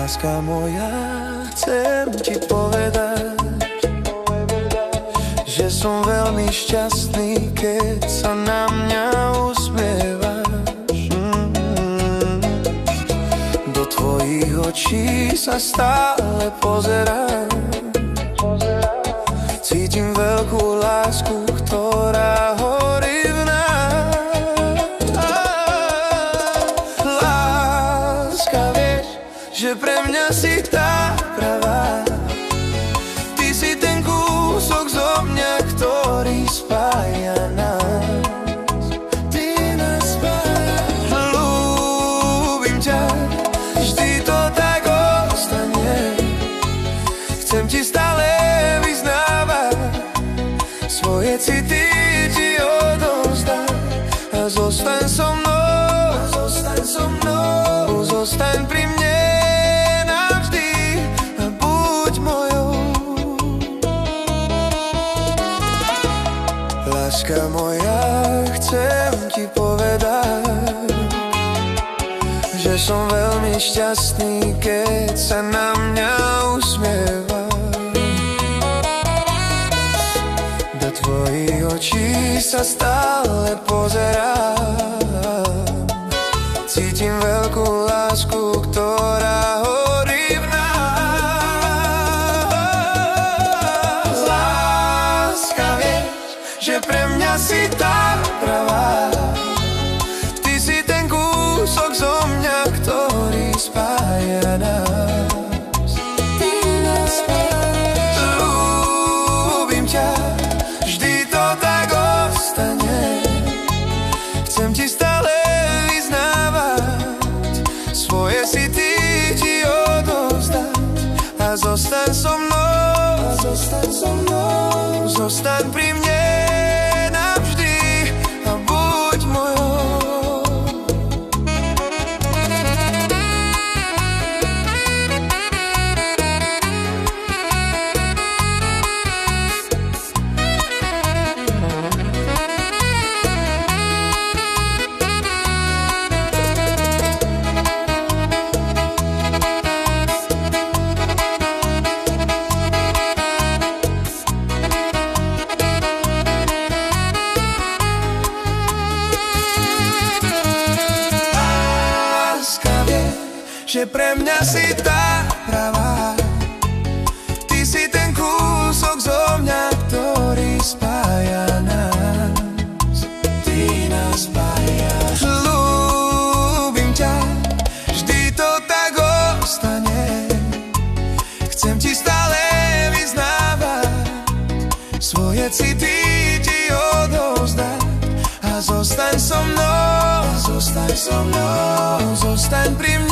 Láska moja, chcem ti povedať, že som veľmi šťastný, keď sa na mňa usmievaš. Do tvojich očí sa stále pozerám, cítim veľkú lásku, ktorá horí v nás. Láska, vieš, že pre mňa si tá pravá. Ty si ten kúsok zo mňa, ktorý spája nás. Ty nás spájaš. Ľúbim ťa, vždy to tak ostane. Chcem ti stále vyznávať, svoje city ti odovzdať. A zostaň so mnou, zostaň so mnou, zostaň pri mne navždy a buď mojou. Láska moja, chcem ti povedať, že som veľmi šťastný, keď sa na mňa usmievaš. Do tvojich očí sa stále pozerám, cítim veľkú lásku, ktorá horí v nás. Láska, vieš, že pre mňa si tá pravá. Ty si ten kúsok zo mňa, ktorý spája nás. Ty nás spájaš. Ľúbim ťa, vždy to tak ostane. Chcem ti stále vyznávať, svoje si ty ti odovzdať. A zostaň so mnou, zostaň so mnou, zostaň pri mne navždy a buď mojou. Že pre mňa si tá pravá. Ty si ten kúsok zo mňa, ktorý spája nás. Ty nás spájaš. Ľúbim ťa, vždy to tak ostane. Chcem ti stále vyznávať, svoje city ti odovzdať. A zostaň so mnou, zostaň so mnou, zostaň pri mne